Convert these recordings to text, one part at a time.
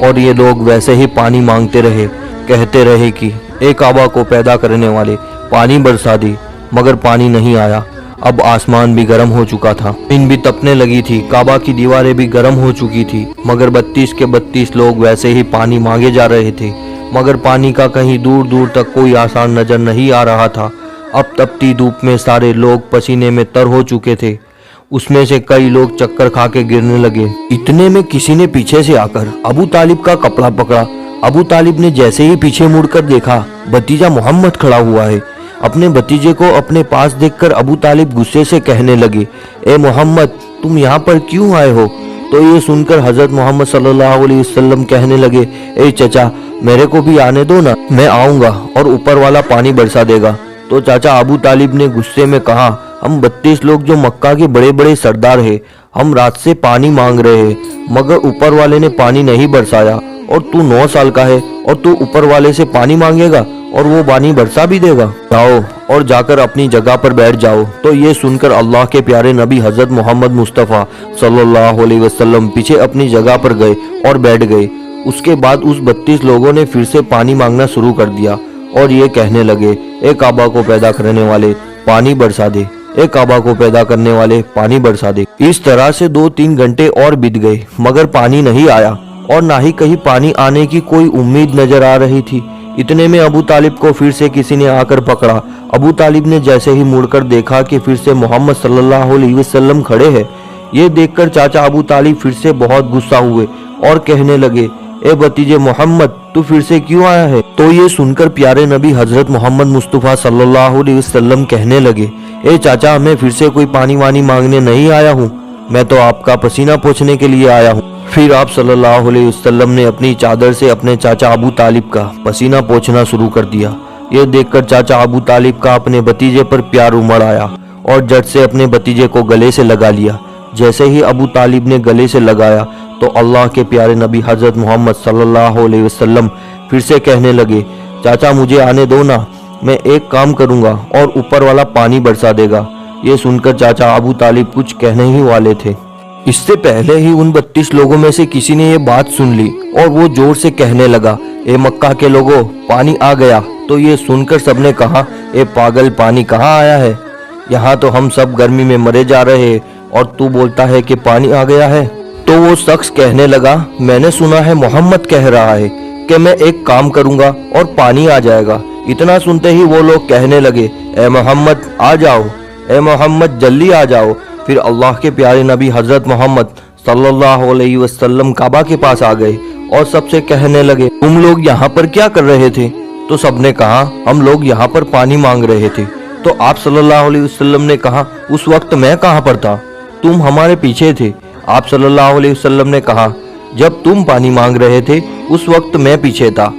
اور یہ لوگ ویسے ہی پانی مانگتے رہے، کہتے رہے کہ اے کعبہ کو پیدا کرنے والے پانی برسا دے، مگر پانی نہیں آیا۔ اب آسمان بھی گرم ہو چکا تھا، زمین بھی تپنے لگی تھی، کعبہ کی دیواریں بھی گرم ہو چکی تھی، مگر 32 کے 32 لوگ ویسے ہی پانی مانگے جا رہے تھے، مگر پانی کا کہیں دور دور تک کوئی آسان نظر نہیں آ رہا تھا۔ اب تپتی دھوپ میں سارے لوگ پسینے میں تر ہو چکے تھے، اس میں سے کئی لوگ چکر کھا کے گرنے لگے۔ اتنے میں کسی نے پیچھے سے آ کر ابو طالب کا کپڑا پکڑا۔ ابو طالب نے جیسے ہی پیچھے مڑ کر دیکھا، بھتیجا محمد کھڑا ہوا ہے۔ اپنے بھتیجے کو اپنے پاس دیکھ کر ابو طالب غصے سے کہنے لگے، اے محمد تم یہاں پر کیوں آئے ہو؟ تو یہ سن کر حضرت محمد صلی اللہ علیہ وسلم کہنے لگے، اے چچا میرے کو بھی آنے دو نا، میں آؤں گا اور اوپر والا پانی برسا دے گا۔ تو چاچا ابو طالب نے غصے میں کہا، ہم 32 لوگ جو مکہ کے بڑے بڑے سردار ہیں، ہم رات سے پانی مانگ رہے ہیں، مگر اوپر والے نے پانی نہیں برسایا، اور تو 9 سال کا ہے اور تو اوپر والے سے پانی مانگے گا اور وہ پانی برسا بھی دے گا؟ جاؤ اور جا کر اپنی جگہ پر بیٹھ جاؤ۔ تو یہ سن کر اللہ کے پیارے نبی حضرت محمد مصطفیٰ صلی اللہ علیہ وسلم پیچھے اپنی جگہ پر گئے اور بیٹھ گئے۔ اس کے بعد اس 32 لوگوں نے پھر سے پانی مانگنا شروع کر دیا اور یہ کہنے لگے، اے کعبہ کو پیدا کرنے والے پانی برسا دے، اے کعبہ کو پیدا کرنے والے پانی برسا دے۔ اس طرح سے 2-3 گھنٹے اور بیت گئے، مگر پانی نہیں آیا اور نہ ہی کہیں پانی آنے کی کوئی امید نظر آ رہی تھی۔ اتنے میں ابو طالب کو پھر سے کسی نے آ کر پکڑا۔ ابو طالب نے جیسے ہی مڑ کر دیکھا کہ پھر سے محمد صلی اللہ علیہ وسلم کھڑے ہیں۔ یہ دیکھ کر چاچا ابو طالب پھر سے بہت غصہ ہوئے اور کہنے لگے، اے بھتیجے محمد تو پھر سے کیوں آیا ہے؟ تو یہ سن کر پیارے نبی حضرت محمد مصطفیٰ صلی اللہ علیہ وسلم کہنے لگے، اے چاچا میں پھر سے کوئی پانی وانی مانگنے نہیں آیا ہوں، میں تو آپ کا پسینہ پوچھنے کے لیے آیا ہوں۔ پھر آپ صلی اللہ علیہ وسلم نے اپنی چادر سے اپنے چاچا ابو طالب کا پسینہ پوچھنا شروع کر دیا۔ یہ دیکھ کر چاچا ابو طالب کا اپنے بھتیجے پر پیار امڑ آیا اور جٹ سے اپنے بھتیجے کو گلے سے لگا لیا۔ جیسے ہی ابو طالب نے گلے سے لگایا تو اللہ کے پیارے نبی حضرت محمد صلی اللہ علیہ وسلم پھر سے کہنے لگے، چاچا مجھے آنے دو نا، میں ایک کام کروں گا اور اوپر والا پانی برسا دے گا۔ یہ سن کر چاچا ابو طالب کچھ کہنے ہی والے تھے، اس سے پہلے ہی ان 32 لوگوں میں سے کسی نے یہ بات سن لی اور وہ زور سے کہنے لگا، اے مکہ کے لوگوں پانی آ گیا۔ تو یہ سن کر سب نے کہا، اے پاگل پانی کہاں آیا ہے؟ یہاں تو ہم سب گرمی میں مرے جا رہے ہیں اور تو بولتا ہے کہ پانی آ گیا ہے۔ تو وہ شخص کہنے لگا، میں نے سنا ہے محمد کہہ رہا ہے کہ میں ایک کام کروں گا اور پانی آ جائے گا۔ اتنا سنتے ہی وہ لوگ کہنے لگے، اے محمد آ جاؤ، اے محمد جلدی آ جاؤ۔ پھر اللہ کے پیارے نبی حضرت محمد صلی اللہ علیہ وسلم کعبہ کے پاس آ گئے اور سب سے کہنے لگے، تم لوگ یہاں پر کیا کر رہے تھے؟ تو سب نے کہا، ہم لوگ یہاں پر پانی مانگ رہے تھے۔ تو آپ صلی اللہ علیہ وسلم نے کہا، اس وقت میں کہاں پر تھا؟ تم ہمارے پیچھے تھے۔ آپ صلی اللہ علیہ وسلم نے کہا، جب تم پانی مانگ رہے تھے اس وقت میں پیچھے تھا،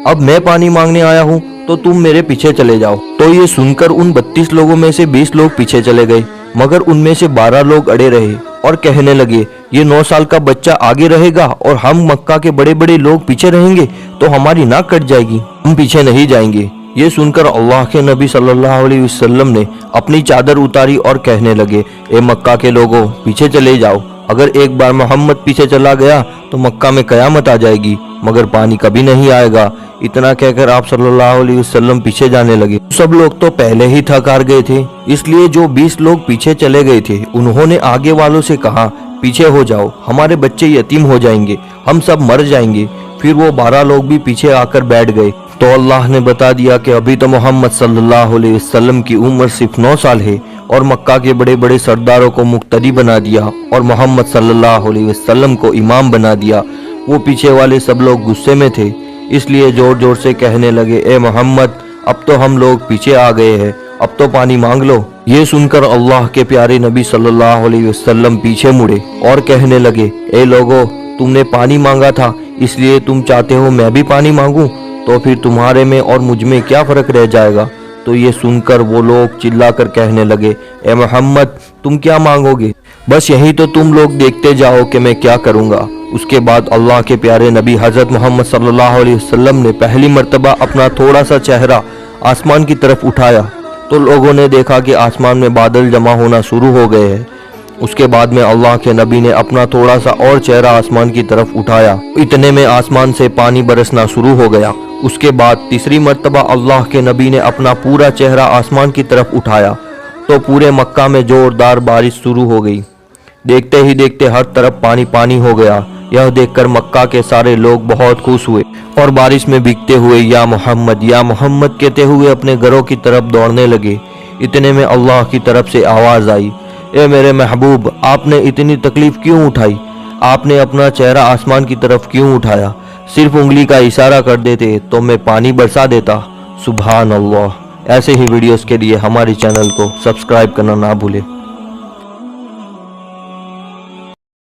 اب میں پانی مانگنے آیا ہوں تو تم میرے پیچھے چلے جاؤ۔ تو یہ سن کر ان 32 لوگوں میں سے 20 لوگ پیچھے چلے گئے، مگر ان میں سے 12 لوگ اڑے رہے اور کہنے لگے، یہ 9 سال کا بچہ آگے رہے گا اور ہم مکہ کے بڑے بڑے لوگ پیچھے رہیں گے تو ہماری ناک کٹ جائے گی، ہم پیچھے نہیں جائیں گے۔ یہ سن کر اللہ کے نبی صلی اللہ علیہ وسلم نے اپنی چادر اتاری اور کہنے لگے، اے مکہ کے لوگوں پیچھے چلے جاؤ، اگر ایک بار محمد پیچھے چلا گیا تو مکہ میں قیامت آ جائے گی، مگر پانی کبھی نہیں آئے گا۔ اتنا کہہ کر آپ صلی اللہ علیہ وسلم پیچھے جانے لگے۔ سب لوگ تو پہلے ہی تھک ہار گئے تھے، اس لیے جو 20 لوگ پیچھے چلے گئے تھے انہوں نے آگے والوں سے کہا، پیچھے ہو جاؤ، ہمارے بچے یتیم ہو جائیں گے، ہم سب مر جائیں گے۔ پھر وہ 12 لوگ بھی پیچھے آ کر بیٹھ گئے۔ تو اللہ نے بتا دیا کہ ابھی تو محمد صلی اللہ علیہ وسلم کی عمر صرف 9 سال ہے اور مکہ کے بڑے بڑے سرداروں کو مقتدی بنا دیا اور محمد صلی اللہ علیہ وسلم کو امام بنا دیا۔ وہ پیچھے والے سب لوگ غصے میں تھے، اس لیے زور زور سے کہنے لگے، اے محمد اب تو ہم لوگ پیچھے آ گئے ہیں، اب تو پانی مانگ لو۔ یہ سن کر اللہ کے پیارے نبی صلی اللہ علیہ وسلم پیچھے مڑے اور کہنے لگے، اے لوگو تم نے پانی مانگا تھا اس لیے تم چاہتے ہو میں بھی پانی مانگوں، تو پھر تمہارے میں اور مجھ میں کیا فرق رہ جائے گا؟ تو یہ سن کر وہ لوگ چلا کر کہنے لگے، اے محمد تم کیا مانگو گے؟ بس یہی تو تم لوگ دیکھتے جاؤ کہ میں کیا کروں گا۔ اس کے بعد اللہ کے پیارے نبی حضرت محمد صلی اللہ علیہ وسلم نے پہلی مرتبہ اپنا تھوڑا سا چہرہ آسمان کی طرف اٹھایا تو لوگوں نے دیکھا کہ آسمان میں بادل جمع ہونا شروع ہو گئے ہیں۔ اس کے بعد میں اللہ کے نبی نے اپنا تھوڑا سا اور چہرہ آسمان کی طرف اٹھایا، اتنے میں آسمان سے پانی برسنا شروع ہو گیا۔ اس کے بعد تیسری مرتبہ اللہ کے نبی نے اپنا پورا چہرہ آسمان کی طرف اٹھایا تو پورے مکہ میں زوردار بارش شروع ہو گئی۔ دیکھتے ہی دیکھتے ہر طرف پانی پانی ہو گیا۔ یہ دیکھ کر مکہ کے سارے لوگ بہت خوش ہوئے اور بارش میں بھیگتے ہوئے یا محمد کہتے ہوئے اپنے گھروں کی طرف دوڑنے لگے۔ اتنے میں اللہ کی طرف سے آواز آئی، اے میرے محبوب، آپ نے اتنی تکلیف کیوں اٹھائی؟ آپ نے اپنا چہرہ آسمان کی طرف کیوں اٹھایا؟ صرف انگلی کا اشارہ کر دیتے تو میں پانی برسا دیتا۔ سبحان اللہ۔ ایسے ہی ویڈیوز کے لیے ہماری چینل کو سبسکرائب کرنا نہ بھولے۔